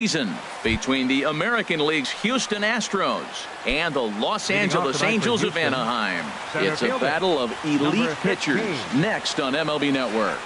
Season between the American League's Houston Astros and the Los Angeles Angels of Anaheim. It's a battle of elite pitchers next on MLB Network.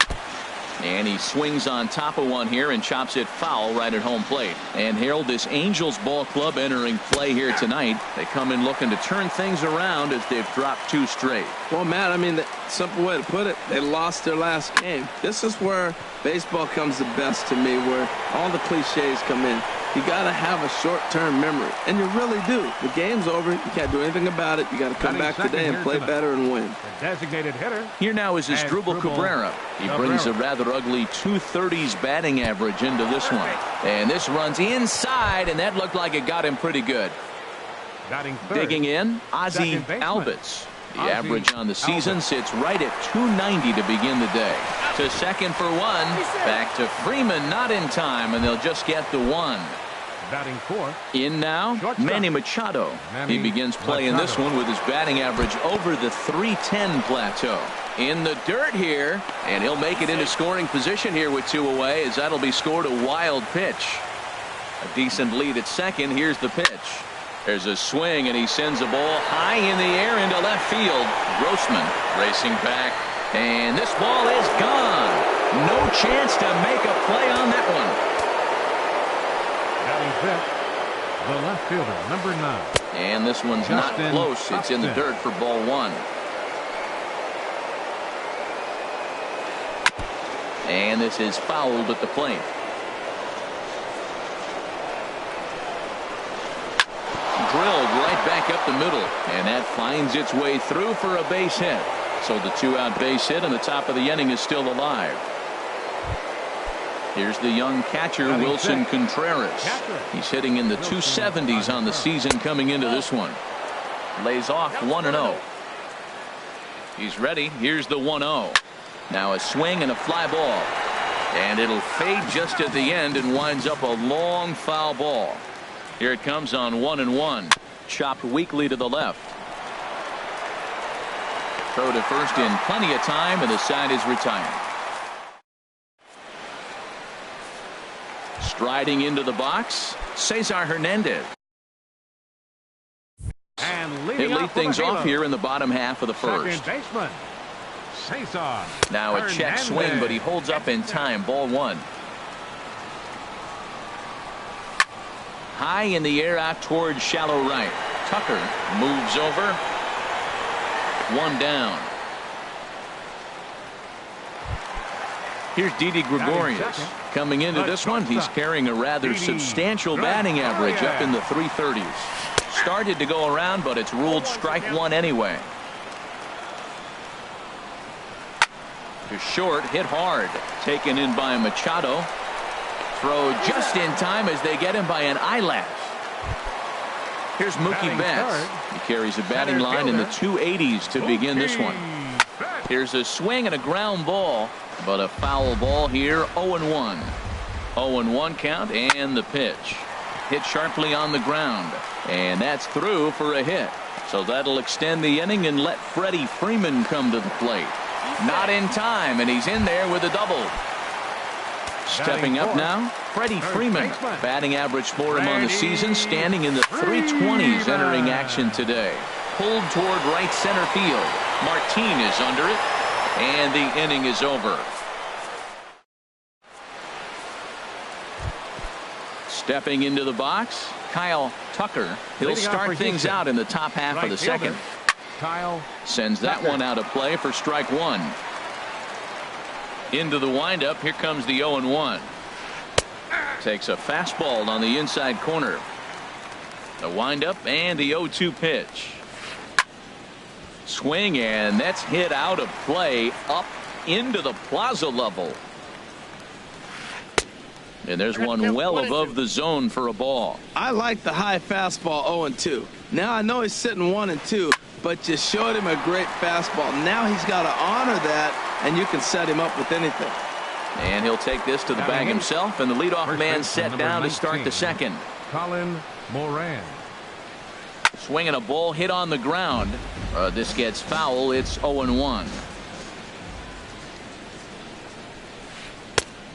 And he swings on top of one here and chops it foul right at home plate. And Harold, this Angels ball club entering play here tonight. They come in looking to turn things around as they've dropped 2 straight. Well, Matt, I mean, the simple way to put it, they lost their last game. This is where baseball comes the best to me, where all the cliches come in. You got to have a short-term memory, and you really do. The game's over. You can't do anything about it. You got to come back today and play better and win. Designated hitter. Here now is Asdrubal Cabrera. He brings a rather ugly 230s batting average into this one. And this runs inside, and that looked like it got him pretty good. Digging in, Ozzie Albies. The average on the season sits right at 290 to begin the day. To second for one. Back to Freeman, not in time, and they'll just get the 1. Batting 4. In now, Manny Machado. He begins playing this one with his batting average over the 310 plateau. In the dirt here, and he'll make it into scoring position here with 2 away, as that'll be scored a wild pitch. A decent lead at second. Here's the pitch. There's a swing, and he sends a ball high in the air into left field. Grossman racing back, and this ball is gone. No chance to make a play on that one. The left fielder, number 9. And this one's not close. It's in the dirt for ball 1. And this is fouled at the plate. Drilled right back up the middle, and that finds its way through for a base hit. So the 2-out base hit, and the top of the inning is still alive. Here's the young catcher, Wilson Contreras. He's hitting in the 270s on the season coming into this one. Lays off 1-0. He's ready. Here's the 1-0. Now a swing and a fly ball. And it'll fade just at the end and winds up a long foul ball. Here it comes on 1-1. Chopped weakly to the left. Throw to first in plenty of time, and the side is retired. Striding into the box, Cesar Hernandez. He'll lead things off here in the bottom half of the first. Now a check swing, but he holds up in time. Ball 1. High in the air out towards shallow right. Tucker moves over. 1 down. Here's Didi Gregorius. Coming into this one, he's carrying a rather substantial batting average up in the 330s. Started to go around, but it's ruled strike 1 anyway. To short, hit hard. Taken in by Machado. Throw just in time as they get him by an eyelash. Here's Mookie Betts. He carries a batting line in the 280s to begin this one. Here's a swing and a ground ball, but a foul ball here. 0-1. 0-1 count, and the pitch. Hit sharply on the ground, and that's through for a hit. So that'll extend the inning and let Freddie Freeman come to the plate. Not in time, and he's in there with a double. Stepping up now, Freddie Freeman. Batting average for him on the season standing in the 320s entering action today. Pulled toward right center field. Martin is under it, and the inning is over. Stepping into the box, Kyle Tucker. He'll start things out in the top half of the second. Sends that one out of play for strike 1. Into the windup. Here comes the 0-1. Takes a fastball on the inside corner. The windup and the 0-2 pitch. Swing, and that's hit out of play up into the plaza level. And there's one well above the zone for a ball. I like the high fastball 0-2. Now I know he's sitting 1-2, but you showed him a great fastball. Now he's got to honor that, and you can set him up with anything. And he'll take this to the bag himself, and the leadoff man set down to start the second. Colin Moran. Swinging a ball hit on the ground. This gets foul. It's 0-1.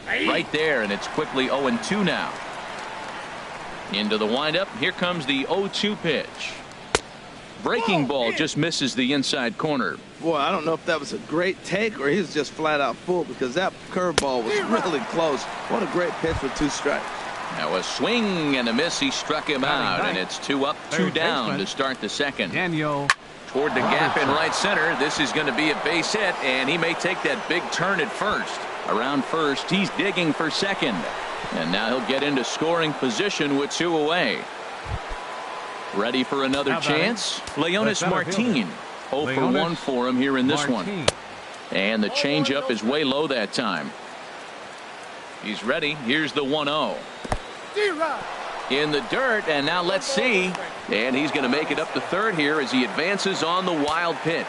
Right there, and it's quickly 0-2 now. Into the windup. Here comes the 0-2 pitch. Breaking ball just misses the inside corner. Boy, I don't know if that was a great take or he was just flat out fooled, because that curveball was really close. What a great pitch with 2 strikes. Now a swing and a miss. He struck him out, and it's 2 up, 2 down to start the second. Daniel. Toward the gap in right center. This is going to be a base hit, and he may take that big turn at first. Around first, he's digging for second. And now he'll get into scoring position with 2 away. Ready for another chance? Leonis Martin. 0 for 1 for him here in this one. And the changeup is way low that time. He's ready. Here's the 1-0. In the dirt, and now let's see. And he's going to make it up to third here as he advances on the wild pitch.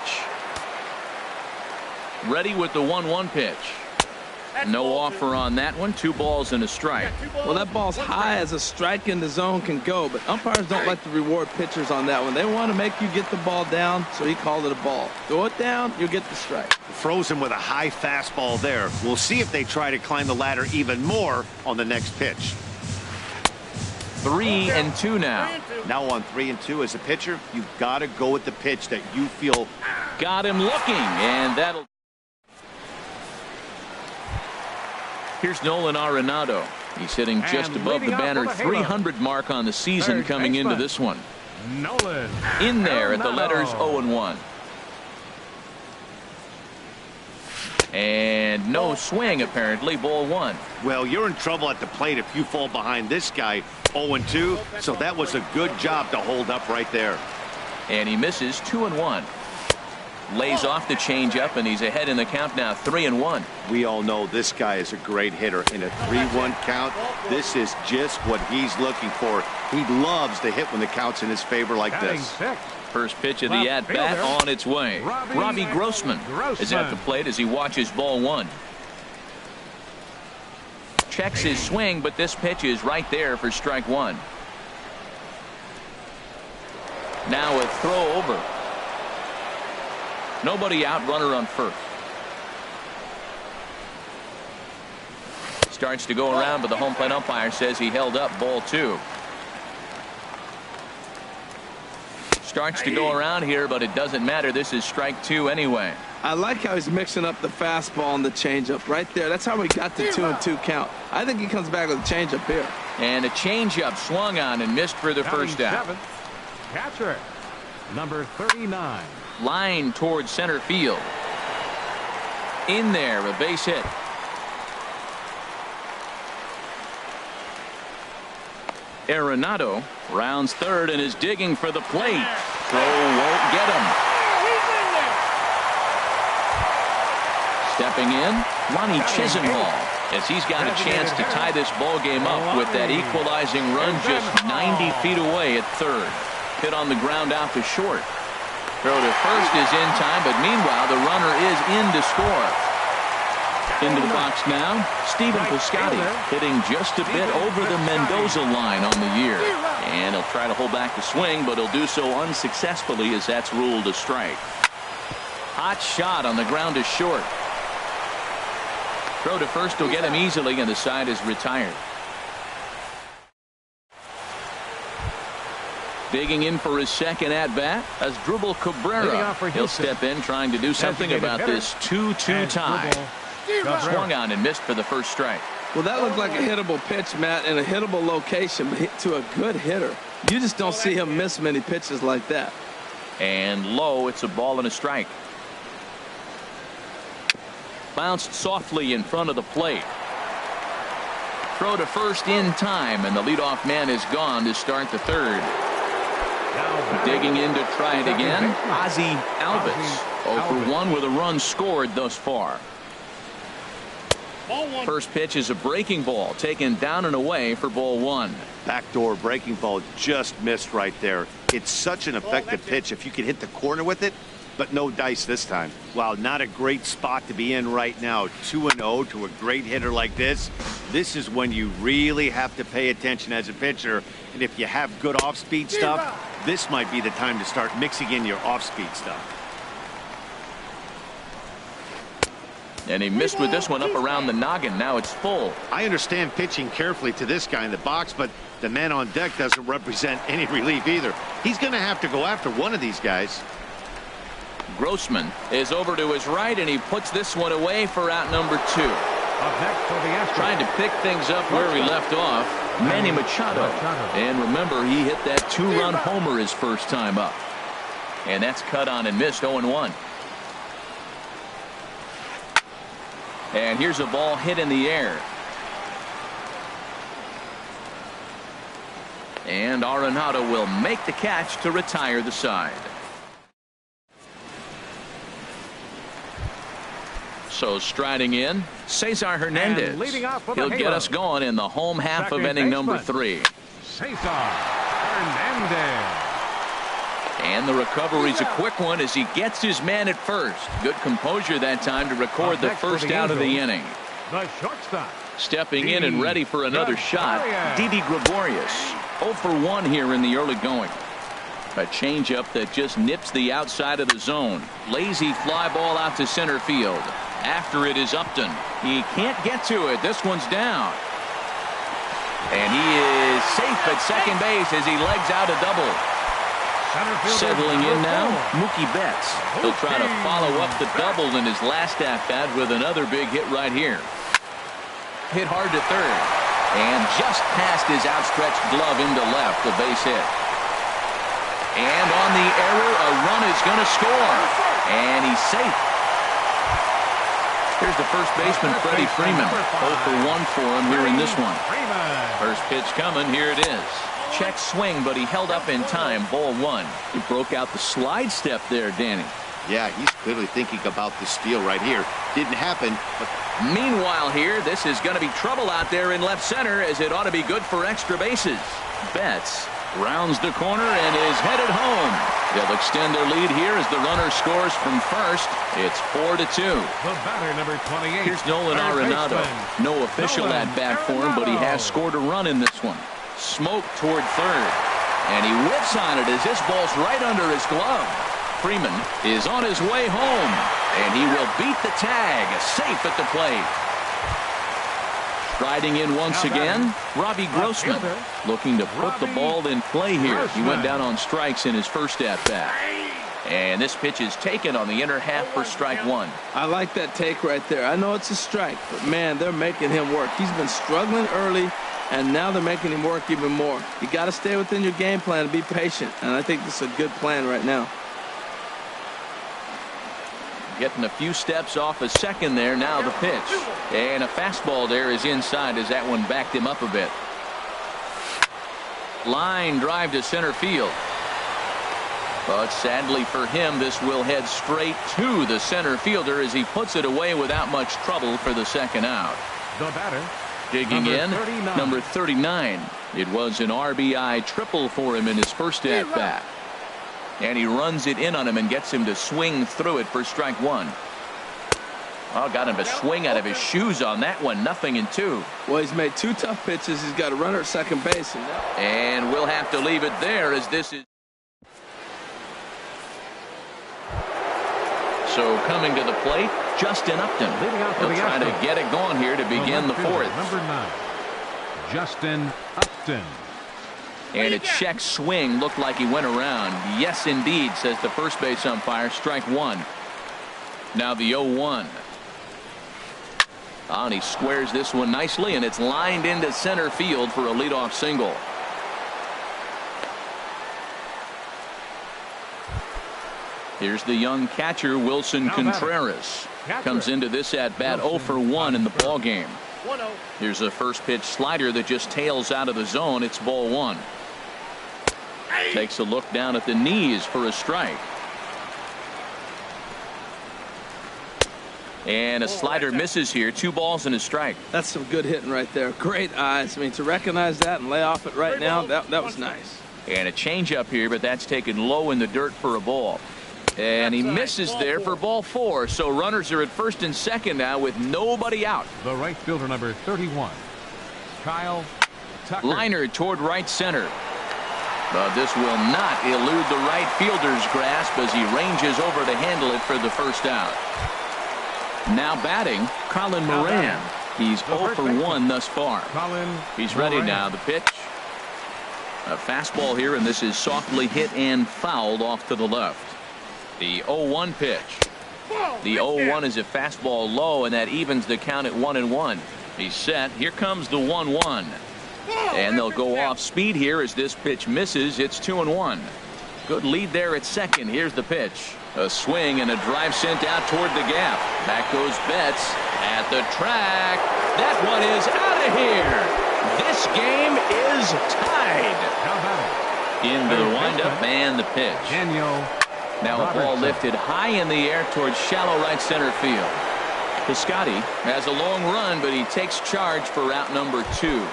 Ready with the 1-1 pitch. No offer on that one. 2 balls and a strike. Well, that ball's high as a strike in the zone can go, but umpires don't like to reward pitchers on that one. They want to make you get the ball down, so he called it a ball. Throw it down, you'll get the strike. Froze him with a high fastball there. We'll see if they try to climb the ladder even more on the next pitch. 3-2 now. Now on 3-2 as a pitcher, you've got to go with the pitch that you feel. Got him looking, and that'll. Here's Nolan Arenado. He's hitting just above the banner 300 mark on the season coming into this one. Nolan. In there at the letters 0-1. And no swing, apparently. Ball 1. Well, you're in trouble at the plate if you fall behind this guy 0-2. So that was a good job to hold up right there. And he misses 2-1. Lays off the changeup, and he's ahead in the count now 3-1. We all know this guy is a great hitter. In a 3-1 count, this is just what he's looking for. He loves to hit when the count's in his favor like this. First pitch of the at-bat on its way. Robbie Grossman is at the plate as he watches ball 1. Checks his swing, but this pitch is right there for strike 1. Now a throw over. Nobody out, runner on first. Starts to go around, but the home plate umpire says he held up. Ball 2. Starts to go around here, but it doesn't matter. This is strike 2 anyway. I like how he's mixing up the fastball and the changeup right there. That's how we got the 2-2 count. I think he comes back with a changeup here. And a changeup swung on and missed for the first out. Catcher, number 39. Line towards center field. In there, a base hit. Arenado rounds third and is digging for the plate. Throw won't get him. Stepping in, Ronnie Chisenhall, as he's got a chance to tie this ball game up with that equalizing run just 90 feet away at third. Hit on the ground out to short. Throw to first is in time, but meanwhile the runner is in to score. Into the box now, Stephen Piscotty hitting just a bit over the Mendoza line on the year. And he'll try to hold back the swing, but he'll do so unsuccessfully as that's ruled a strike. Hot shot on the ground to short. Throw to first will get him easily, and the side is retired. Digging in for his second at-bat as Drupal Cabrera. He'll step in trying to do something about this 2-2 tie. Swung on and missed for the first strike. Well, that looked like a hittable pitch, Matt, in a hittable location, but hit to a good hitter. You just don't see him miss many pitches like that. And low, it's a ball and a strike. Bounced softly in front of the plate. Throw to first in time, and the leadoff man is gone to start the third. Digging in to try it again, Ozzie Alvis. 0 for 1 with a run scored thus far. First pitch is a breaking ball taken down and away for ball 1. Backdoor breaking ball just missed right there. It's such an effective pitch if you can hit the corner with it, but no dice this time. Wow, not a great spot to be in right now. 2-0 to a great hitter like this. This is when you really have to pay attention as a pitcher. And if you have good off-speed stuff, this might be the time to start mixing in your off-speed stuff. And he missed with this one up around the noggin. Now it's full. I understand pitching carefully to this guy in the box, but the man on deck doesn't represent any relief either. He's going to have to go after one of these guys. Grossman is over to his right, and he puts this one away for out number 2. Up next for the Astros. Trying to pick things up where we left off, Manny Machado. And remember, he hit that 2-run homer his first time up. And that's cut on and missed, 0-1. And here's a ball hit in the air. And Arenado will make the catch to retire the side. So striding in, Cesar Hernandez. He'll get us going in the home half of inning number 3. Cesar Hernandez. And the recovery's a quick one as he gets his man at first. Good composure that time to record the first out of the inning. The shortstop. Stepping in and ready for another shot, Didi Gregorius. 0 for 1 here in the early going. A changeup that just nips the outside of the zone. Lazy fly ball out to center field. After it is Upton. He can't get to it. This one's down. And he is safe at second base as he legs out a double. Settling in now, Mookie Betts. He'll try to follow up the double in his last at-bat with another big hit right here. Hit hard to third. And just past his outstretched glove into left, a base hit. And on the error, a run is going to score. And he's safe. Here's the first baseman, Freddie Freeman. 0 for 1 for him here in this one. First pitch coming. Here it is. Check swing, but he held up in time. Ball 1. He broke out the slide step there, Danny. Yeah, he's clearly thinking about the steal right here. Didn't happen, but meanwhile here, this is going to be trouble out there in left center, as it ought to be good for extra bases. Betts rounds the corner and is headed home. They'll extend their lead here as the runner scores from first. It's 4-2. The batter, number 28. Here's Nolan Arenado. No official at-bat for him, but he has scored a run in this one. Smoke toward third. And he whips on it as this ball's right under his glove. Freeman is on his way home. And he will beat the tag. Safe at the plate. Striding in once again, Robbie Grossman, looking to put the ball in play here. He went down on strikes in his first at-bat. And this pitch is taken on the inner half for strike 1. I like that take right there. I know it's a strike, but man, they're making him work. He's been struggling early, and now they're making him work even more. You got to stay within your game plan and be patient, and I think this is a good plan right now. Getting a few steps off a second there. Now the pitch. And a fastball there is inside as that one backed him up a bit. Line drive to center field. But sadly for him, this will head straight to the center fielder as he puts it away without much trouble for the second out. The batter. Digging in, number 39. It was an RBI triple for him in his first at-bat. And he runs it in on him and gets him to swing through it for strike 1. Oh, got him to swing out of his shoes on that one. 0-2. Well, he's made 2 tough pitches. He's got a runner at second base. And we'll have to leave it there as this is. So coming to the plate, Justin Upton. He'll try to get it going here to begin the 4th. Number 9, Justin Upton. And a check swing looked like he went around. Yes, indeed, says the first base umpire. Strike 1. Now the 0-1. And he squares this one nicely, and it's lined into center field for a leadoff single. Here's the young catcher, Wilson Contreras. Comes into this at-bat 0 for 1 in the ball game. Here's a first pitch slider that just tails out of the zone. It's ball 1. Takes a look down at the knees for a strike. And a slider misses here. 2 balls and a strike. That's some good hitting right there. Great eyes. I mean, to recognize that and lay off it right now, that was nice. And a changeup here, but that's taken low in the dirt for a ball. And he misses there for ball 4. So runners are at first and second now with nobody out. The right fielder, number 31, Kyle Tucker. Liner toward right center. But this will not elude the right fielder's grasp as he ranges over to handle it for the first out. Now batting, Colin Moran. He's 0 for 1 thus far. He's ready now. The pitch. A fastball here, and this is softly hit and fouled off to the left. The 0-1 pitch. The 0-1 is a fastball low, and that evens the count at 1-1. He's set. Here comes the 1-1. And they'll go off speed here as this pitch misses. It's 2-1. Good lead there at second. Here's the pitch. A swing and a drive sent out toward the gap. Back goes Betts at the track. That one is out of here. This game is tied. Into the windup and the pitch. Now a ball lifted high in the air towards shallow right center field. Piscotty has a long run, but he takes charge for route number 2.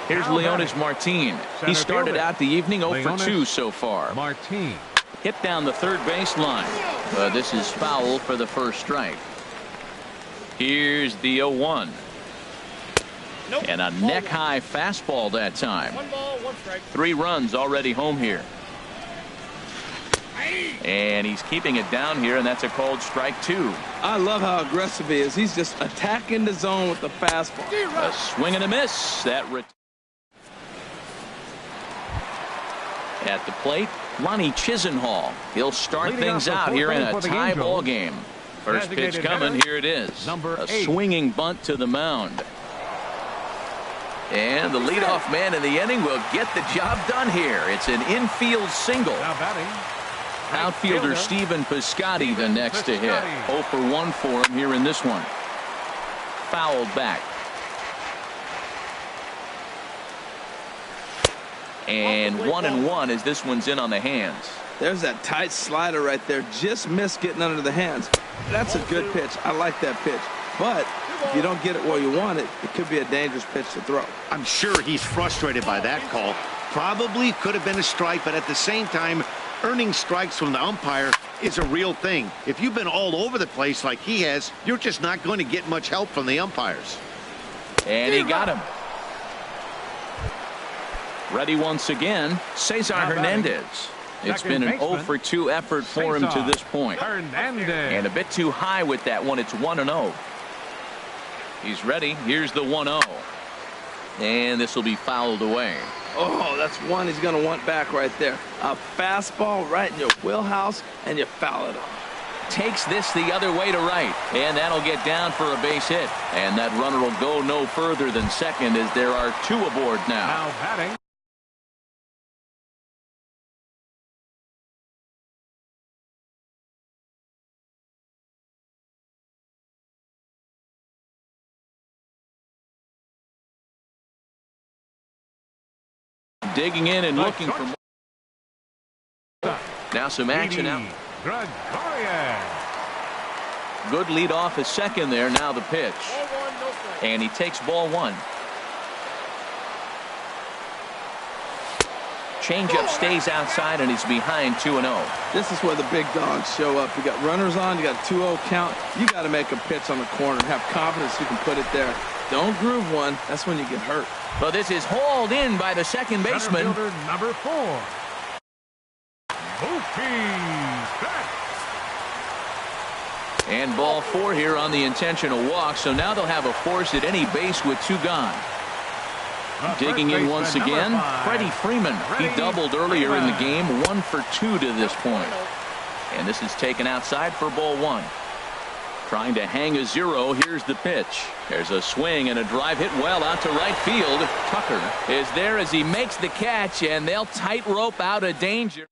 Here's Leonis Martin. He started out the evening 0 for 2 so far. Martin hit down the third baseline. This is foul for the first strike. Here's the 0-1. And a neck high fastball that time. 1 ball, 1 strike. 3 runs already home here. And he's keeping it down here, and that's a called strike 2. I love how aggressive he is. He's just attacking the zone with the fastball. A swing and a miss. At the plate, Ronnie Chisenhall. He'll start things out here in a tie ball game. First pitch coming. Here it is. A swinging bunt to the mound. And the leadoff man in the inning will get the job done here. It's an infield single. now batting. Outfielder Stephen Piscotty the next to hit. 0 for 1 for him here in this one. Fouled back. And 1-1 as this one's in on the hands. There's that tight slider right there. Just missed getting under the hands. That's a good pitch. I like that pitch. But if you don't get it where you want it, it could be a dangerous pitch to throw. I'm sure he's frustrated by that call. Probably could have been a strike, but at the same time, earning strikes from the umpire is a real thing. If you've been all over the place like he has, you're just not going to get much help from the umpires. And he got him. Ready once again, Cesar Hernandez. It's been an 0 for 2 effort for him to this point. Hernandez. And a bit too high with that one. It's 1-0. He's ready. Here's the 1-0. And this will be fouled away. Oh, that's one he's going to want back right there. A fastball right in your wheelhouse, and you foul it off. Takes this the other way to right. And that'll get down for a base hit. And that runner will go no further than second as there are 2 aboard now. Now batting. Digging in and looking for more. Now some action out. Good lead off his second there. Now the pitch. Ball 1, no strike. And he takes ball 1. Changeup stays outside and he's behind 2-0. This is where the big dogs show up. You got runners on, you got a 2-0 count. You got to make a pitch on the corner. Have confidence you can put it there. Don't groove one. That's when you get hurt. But this is hauled in by the second baseman. Number 4. And ball 4 here on the intentional walk. So now they'll have a force at any base with 2 gone. Digging in once again, Freddie Freeman. He doubled earlier in the game, 1 for 2 to this point. And this is taken outside for ball 1. Trying to hang a 0. Here's the pitch. There's a swing and a drive hit well out to right field. Tucker is there as he makes the catch, and they'll tightrope out of danger.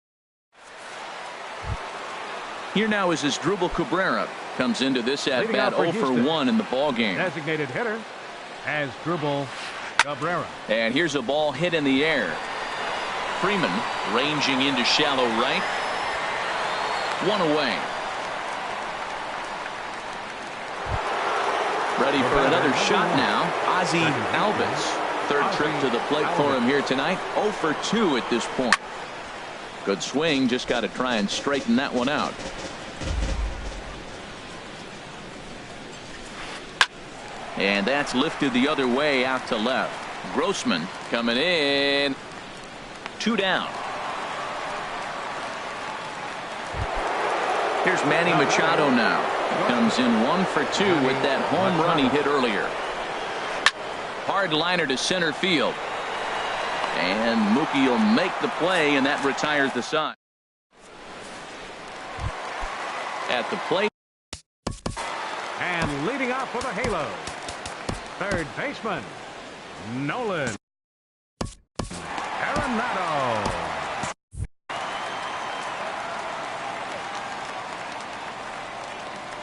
Here now is Asdrubal Cabrera. Comes into this at bat 0 for 1 in the ball game. Designated hitter Asdrubal Cabrera. And here's a ball hit in the air. Freeman ranging into shallow right. 1 away. Ready for another shot now. Ozzie Albies. Third trip to the plate for him here tonight. 0 for 2 at this point. Good swing. Just got to try and straighten that one out. And that's lifted the other way out to left. Grossman coming in. 2 down. Here's Manny Machado now. Comes in 1 for 2 with that home run he hit earlier. Hard liner to center field. And Mookie will make the play, and that retires the side. At the plate. And leading off for the Halo, third baseman, Nolan Arenado.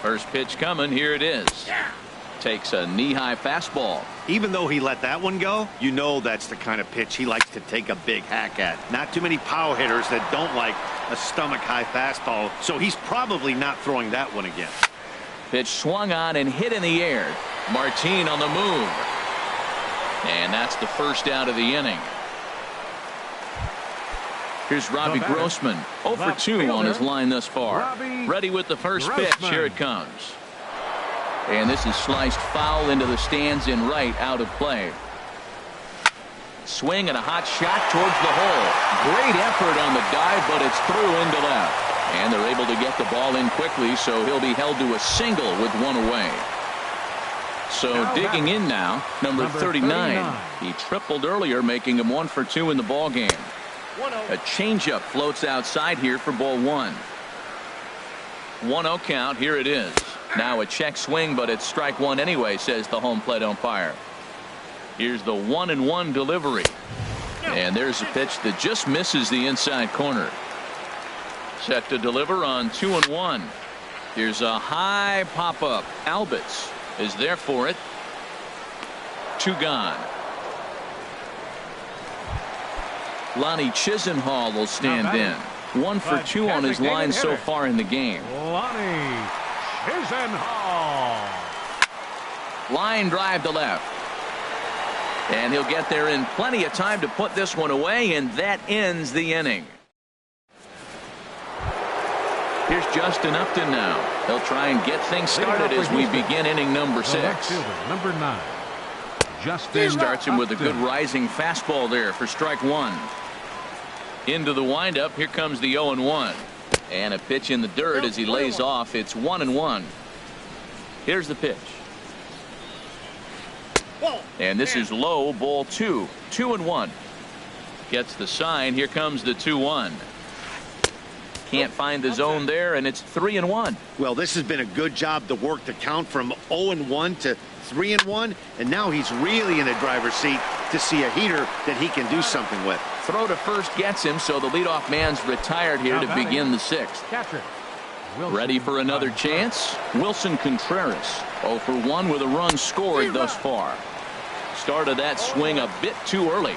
First pitch coming. Here it is. Takes a knee-high fastball. Even though he let that one go, you know that's the kind of pitch he likes to take a big hack at. Not too many power hitters that don't like a stomach-high fastball, so he's probably not throwing that one again. Pitch swung on and hit in the air. Martin on the move. And that's the first out of the inning. Here's Robbie Grossman. 0 for 2 on his line thus far. Ready with the first pitch. Here it comes. And this is sliced foul into the stands in right, out of play. Swing and a hot shot towards the hole. Great effort on the dive, but it's through into left. And they're able to get the ball in quickly, so he'll be held to a single with one away. So digging in now, number 39. He tripled earlier, making him 1 for 2 in the ball game. A changeup floats outside here for ball one. 1-0 count. Here it is. Now a check swing, but it's strike one anyway, says the home plate umpire. Here's the 1-1 delivery. And there's a pitch that just misses the inside corner. Set to deliver on 2-1. Here's a high pop-up. Albitz is there for it. 2 gone. Lonnie Chisenhall will stand in. 1 for 2 on his line so far in the game. Lonnie Chisenhall. Line drive to left. And he'll get there in plenty of time to put this one away, and that ends the inning. Here's Justin Upton now. They'll try and get things started as we begin inning number 6. Number 9. Justin Starts him with a Upton. good rising fastball there for strike one. Into the windup. Here comes the 0-1. And a pitch in the dirt as he lays off. It's 1-1. Here's the pitch. And this is low, ball 2. 2-1. Gets the sign. Here comes the 2-1. Can't find the zone there, and it's 3-1. Well, this has been a good job to work the count from 0-1 to 3-1, and now he's really in the driver's seat to see a heater that he can do something with. Throw to first gets him, so the leadoff man's retired here to begin the 6th. Ready for another chance? Wilson Contreras, 0 for 1 with a run scored thus far. Started that swing a bit too early.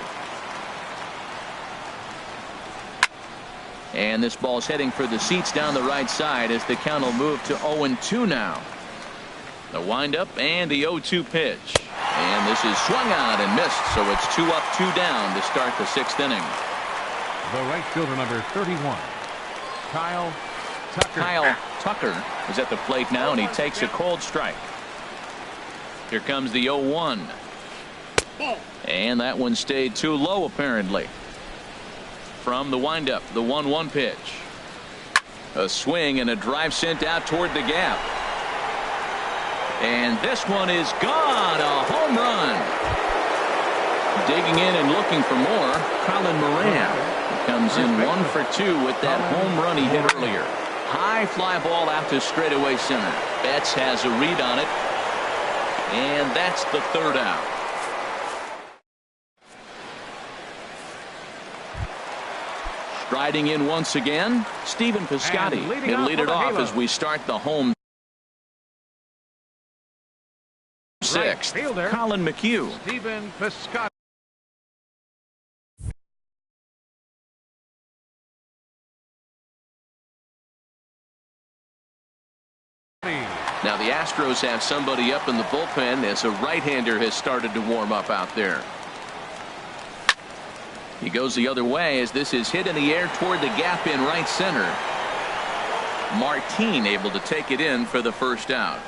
And this ball's heading for the seats down the right side as the count will move to 0-2 now. The windup and the 0-2 pitch. And this is swung on and missed, so it's 2 up, 2 down to start the 6th inning. The right fielder, number 31, Kyle Tucker. Kyle Tucker is at the plate now, and he takes a cold strike. Here comes the 0-1. And that one stayed too low, apparently. From the windup, the 1-1 pitch. A swing and a drive sent out toward the gap. And this one is gone. A home run. Digging in and looking for more, Colin Moran. He comes in 1 for 2 with that home run he hit earlier. High fly ball out to straightaway center. Betts has a read on it. And that's the 3rd out. Striding in once again, Stephen Piscotty. He'll lead it off as we start the home 6th. Colin McHugh. Stephen Piscotty. Now the Astros have somebody up in the bullpen as a right-hander has started to warm up out there. He goes the other way as this is hit in the air toward the gap in right center. Martin able to take it in for the first out.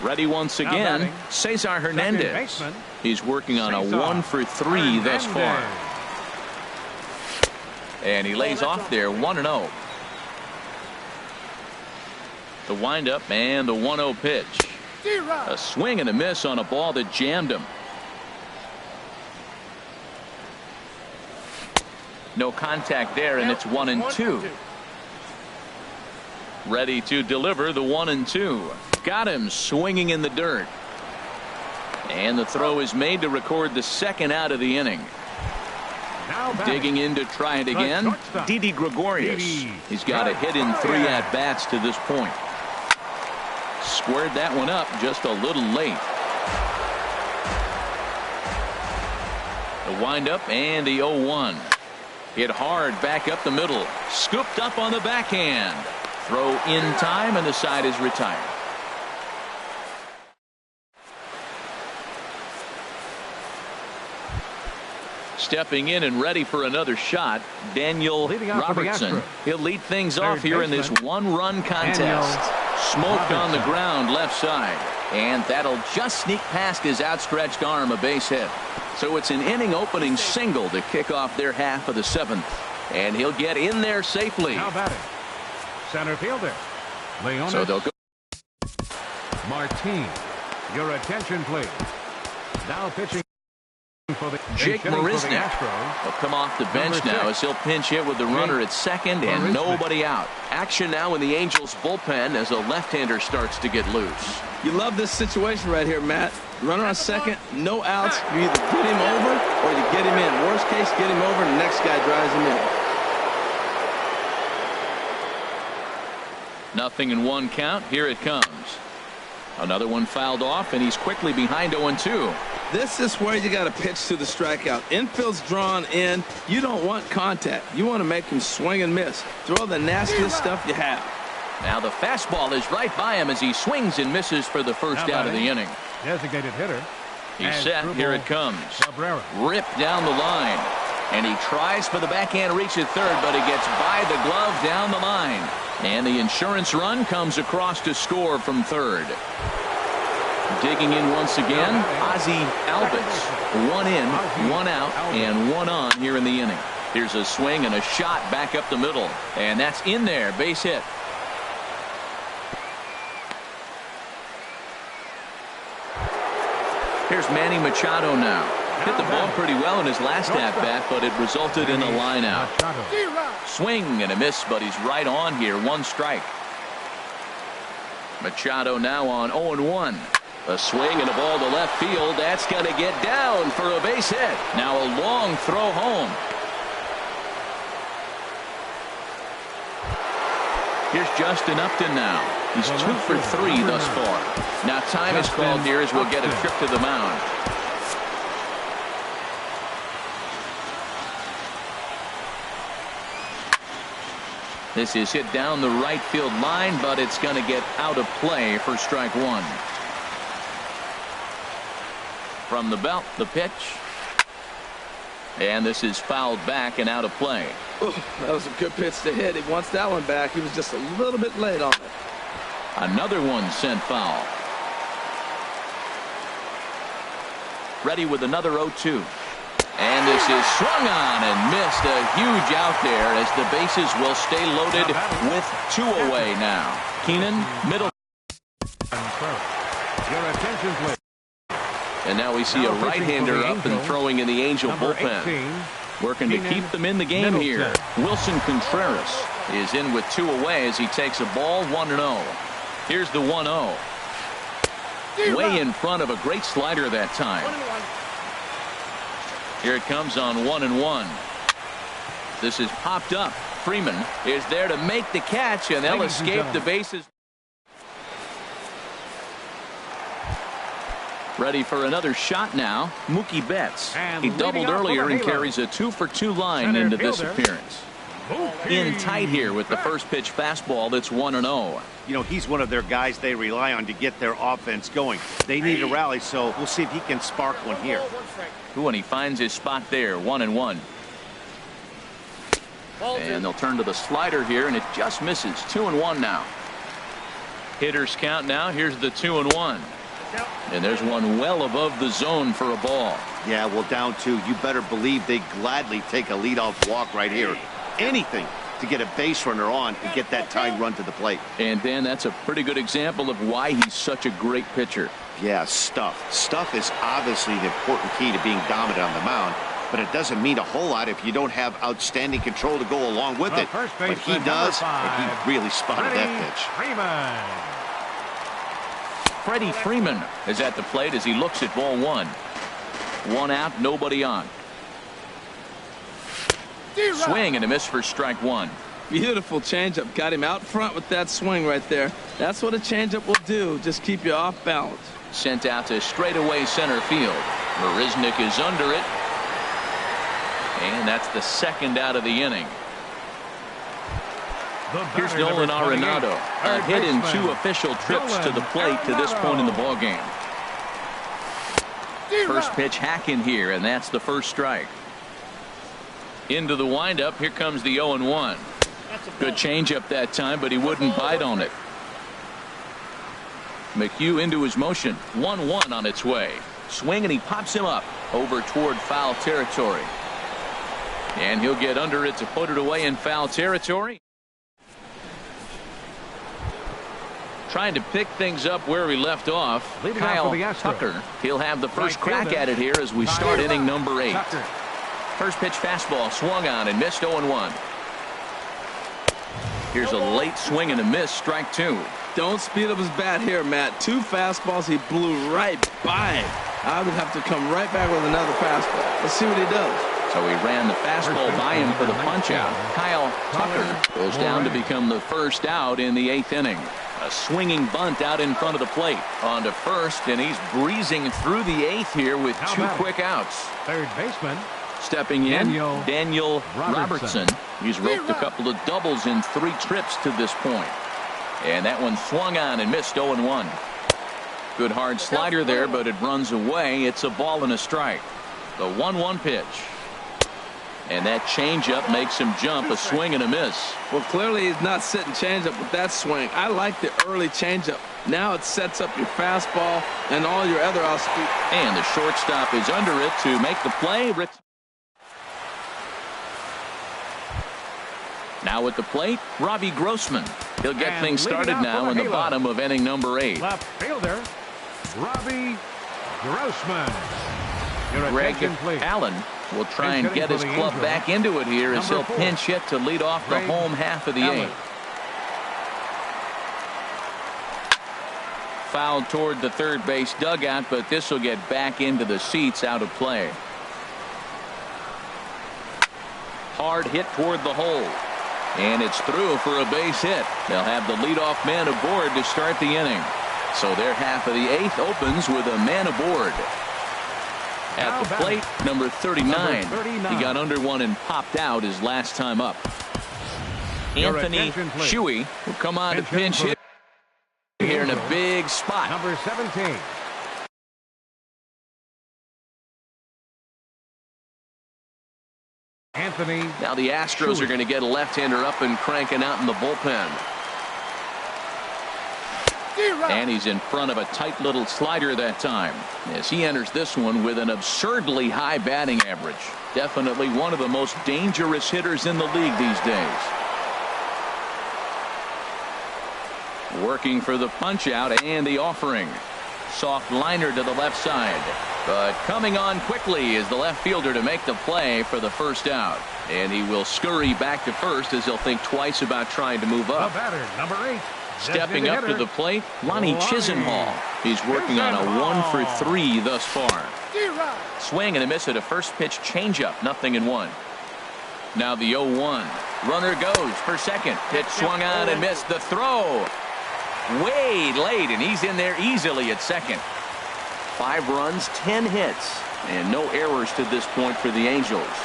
Ready once again, Cesar Hernandez. He's working on a 1 for 3 thus far. And he lays off there 1-0. The windup and the 1-0 pitch. A swing and a miss on a ball that jammed him. No contact there, and it's 1-2. Ready to deliver the 1-2. Got him swinging in the dirt. And the throw is made to record the second out of the inning. Digging in to try it again, Didi Gregorius. He's got a hit in 3 at-bats to this point. Squared that one up just a little late. The windup and the 0-1. Hit hard back up the middle. Scooped up on the backhand. Throw in time, and the side is retired. Stepping in and ready for another shot, Daniel Robertson. He'll lead things off here in this one-run contest. Smoke on the ground left side, and that'll just sneak past his outstretched arm, a base hit. So it's an inning opening single to kick off their half of the 7th, and he'll get in there safely. Now batting, center fielder Leonis. So they'll go. Martin, your attention please. Now pitching for the Jake Marisnik will come off the bench now as he'll pinch hit with the runner at second and nobody out. Action now in the Angels bullpen as a left-hander starts to get loose. You love this situation right here, Matt. Runner on second, no outs. You either get him over or you get him in. Worst case, get him over and the next guy drives him in. 0-1 count. Here it comes. Another one fouled off, and he's quickly behind 0-2. This is where you got to pitch to the strikeout. Infield's drawn in. You don't want contact. You want to make him swing and miss. Throw the nastiest stuff you have. Now the fastball is right by him as he swings and misses for the first out of the inning. Designated hitter. He's set. Here it comes. Cabrera. Ripped down the line. And he tries for the backhand reach at third, but he gets by the glove down the line. And the insurance run comes across to score from third. Digging in once again, Ozzie Albies. 1 in, 1 out, and 1 on here in the inning. Here's a swing and a shot back up the middle. And that's in there, base hit. Here's Manny Machado now. Hit the ball pretty well in his last at-bat, but it resulted in a line out. Swing and a miss, but he's right on here. 1 strike. Machado now on 0-1. A swing and a ball to left field. That's going to get down for a base hit. Now a long throw home. Here's Justin Upton now. He's 2 for 3 thus far. Now time is called here as we'll get a trip to the mound. This is hit down the right field line, but it's going to get out of play for strike 1. From the belt, the pitch. And this is fouled back and out of play. Ooh, that was a good pitch to hit. He wants that one back. He was just a little bit late on it. Another one sent foul. Ready with another 0-2. And this is swung on and missed. A huge out there as the bases will stay loaded with 2 away now. Keenan, middle. Your attention please. And now we see a right-hander up and throwing in the Angel bullpen. Working to keep them in the game here. Wilson Contreras is in with 2 away as he takes a ball 1-0. Here's the 1-0. Way in front of a great slider that time. Here it comes on 1-1. This is popped up. Freeman is there to make the catch, and they'll escape the bases. Ready for another shot now. Mookie Betts. He doubled earlier and carries a 2-for-2 line into this appearance. In tight here with the first pitch fastball that's 1-0. You know, he's one of their guys they rely on to get their offense going. They need a rally, so we'll see if he can spark one here. Ooh, and he finds his spot there. 1-1. And they'll turn to the slider here, and it just misses. 2-1 now. Hitters count now. Here's the 2-1. And there's one well above the zone for a ball. Yeah, well, down 2. You better believe they gladly take a leadoff walk right here. Anything to get a base runner on and get that tying run to the plate. And Dan, that's a pretty good example of why he's such a great pitcher. Yeah, stuff is obviously an important key to being dominant on the mound. but it doesn't mean a whole lot if you don't have outstanding control to go along with it. But he does, and he really spotted that pitch. Freddie Freeman is at the plate as he looks at ball one. One out, nobody on. Swing and a miss for strike one. Beautiful changeup. Got him out front with that swing right there. That's what a changeup will do. Just keep you off balance. Sent out to straightaway center field. Marisnik is under it. And that's the second out of the inning. Here's Nolan Arenado. A hit in 2 official trips to the plate to this point in the ballgame. First pitch hack in here, and that's the first strike. Into the windup. Here comes the 0-1. Good changeup that time, but he wouldn't bite on it. McHugh into his motion. 1-1 on its way. Swing, and he pops him up over toward foul territory. And he'll get under it to put it away in foul territory. Trying to pick things up where we left off. Kyle Tucker. He'll have the first crack at it here as we start inning number 8. First pitch fastball swung on and missed. 0-1. Here's a late swing and a miss. Strike 2. Don't speed up his bat here, Matt. 2 fastballs. He blew right by. I would have to come right back with another fastball. Let's see what he does. So he ran the fastball by him for the punch out. Kyle Tucker goes down to become the first out in the 8th inning. A swinging bunt out in front of the plate. On to first, and he's breezing through the 8th here with 2 quick outs. Third baseman. Stepping in, Daniel Robertson. He's roped a couple of doubles in 3 trips to this point. And that one swung on and missed. 0-1. Good hard slider there, but it runs away. It's a ball and a strike. The 1-1 pitch. And that changeup makes him jump. A swing and a miss. Well, clearly he's not sitting changeup with that swing. I like the early changeup. Now it sets up your fastball and all your other off speed. And the shortstop is under it to make the play. Now at the plate, Robbie Grossman. He'll get things started now in the bottom of inning number 8. Left fielder, Robbie Grossman. Greg Allen will try and get his club back into it here as he'll pinch hit to lead off the home half of the 8th. Fouled toward the third base dugout, but this will get back into the seats out of play. Hard hit toward the hole. And it's through for a base hit. They'll have the leadoff man aboard to start the inning. So their half of the 8th opens with a man aboard. At the plate, number 39. He got under one and popped out his last time up. Anthony Shuey will come on to pinch hit here in a big spot. Number 17. Anthony. Now the Astros are going to get a left-hander up and cranking out in the bullpen. And he's in front of a tight little slider that time as he enters this one with an absurdly high batting average. Definitely one of the most dangerous hitters in the league these days. Working for the punch out and the offering. Soft liner to the left side. But coming on quickly is the left fielder to make the play for the first out. And he will scurry back to first as he'll think twice about trying to move up. The batter, number 8. Stepping up to the plate, Lonnie Chisenhall. He's working on a 1-for-3 thus far. Swing and a miss at a first pitch changeup. 0-1. Now the 0-1. Runner goes for second. Pitch swung on and missed. The throw. Way late, and he's in there easily at second. 5 runs, 10 hits, and no errors to this point for the Angels.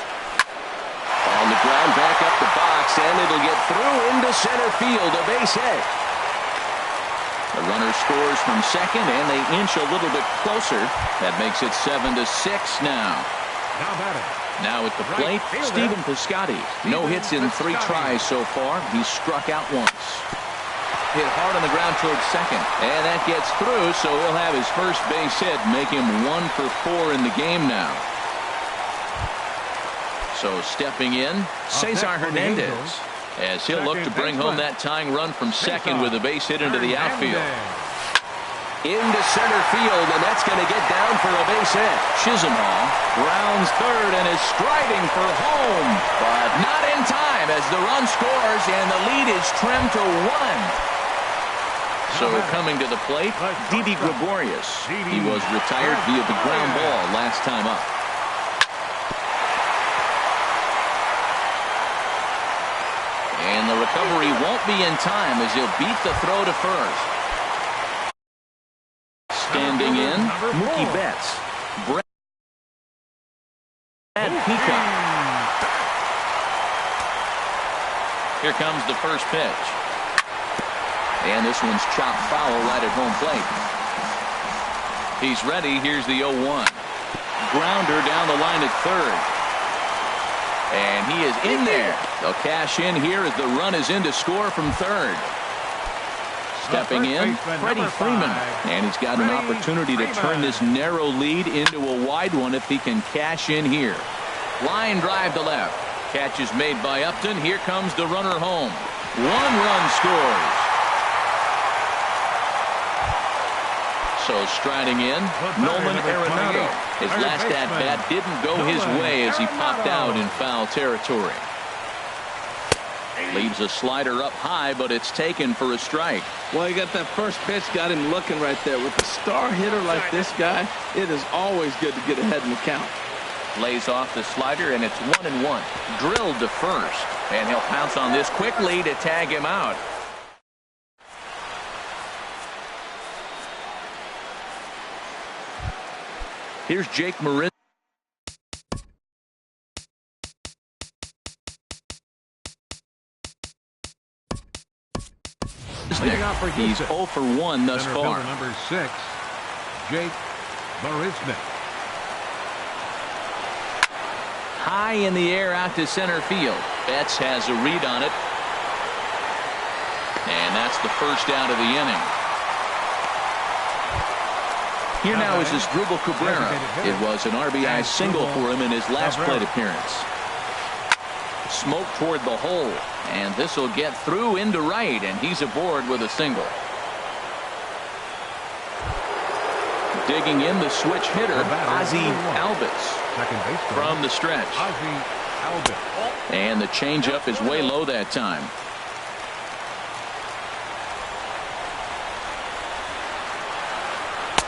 On the ground, back up the box, and it'll get through into center field. A base hit. The runner scores from second, and they inch a little bit closer. That makes it 7-6 now. Now at the plate, Stephen Piscotty. No hits in 3 tries so far. He's struck out once. Hit hard on the ground towards second, and that gets through, so he'll have his first base hit, make him 1-for-4 in the game now. So stepping in, Cesar Hernandez, as he'll look to bring home that tying run from second with a base hit into the outfield. into center field, and that's going to get down for a base hit. Chisenhall rounds third and is striding for home, but not in time as the run scores and the lead is trimmed to 1. So coming to the plate, Didi Gregorius. He was retired via the ground ball last time up. And the recovery won't be in time as he'll beat the throw to first. Standing in, Mookie Betts. Brad Peacock. Here comes the first pitch. And this one's chopped foul right at home plate. He's ready. Here's the 0-1. Grounder down the line at third. And he is in there. They'll cash in here as the run is in to score from third. Stepping in, Freddie Freeman. And he's got an opportunity to turn this narrow lead into a wide one if he can cash in here. Line drive to left. Catch is made by Upton. Here comes the runner home. 1 run scores. So striding in, Nolan Arenado. His last at-bat didn't go his way as he popped out in foul territory. Leaves a slider up high, but it's taken for a strike. Well, you got that first pitch, got him looking right there. With a star hitter like this guy, it is always good to get ahead in the count. Lays off the slider, and it's 1-1. Drilled to first, and he'll pounce on this quickly to tag him out. Here's Jake Marin. He's 0 for 1 thus far. Number 6, Jake Marisnick. High in the air out to center field. Betts has a read on it. And that's the first out of the inning. Here now is Asdrubal Cabrera. It was an RBI single for him in his last plate appearance. Smoke toward the hole, and this will get through into right, and he's aboard with a single. Digging in the switch hitter, Ozzie Albies from the stretch. And the changeup is way low that time.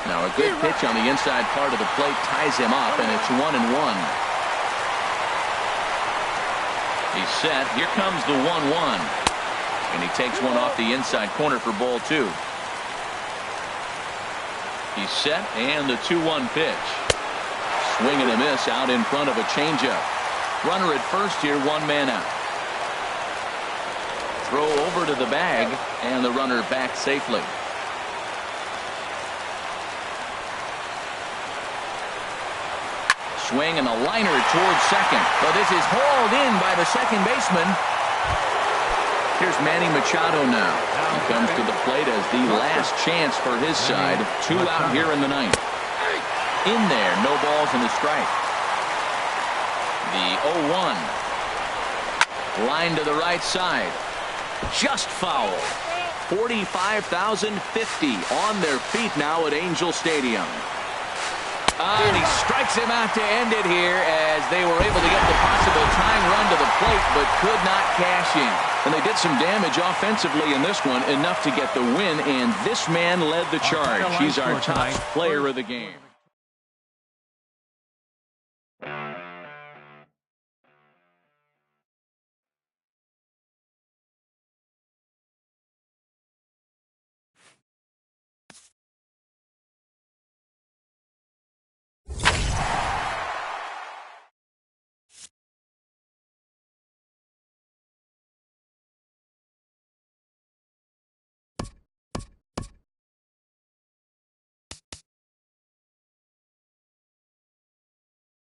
Now a good pitch on the inside part of the plate ties him up, and it's 1-1. He's set. Here comes the 1-1. And he takes one off the inside corner for ball 2. He's set, and the 2-1 pitch. Swing and a miss out in front of a changeup. Runner at first here, 1 man out. Throw over to the bag, and the runner back safely. Swing and a liner towards second. But this is hauled in by the second baseman. Here's Manny Machado now. He comes to the plate as the last chance for his side. 2 out here in the 9th. In there, no balls and a strike. The 0-1. Line to the right side. Just foul. 45,050 on their feet now at Angel Stadium. And he strikes him out to end it here as they were able to get the possible tying run to the plate but could not cash in. And they did some damage offensively in this one, enough to get the win, and this man led the charge. He's our top player of the game.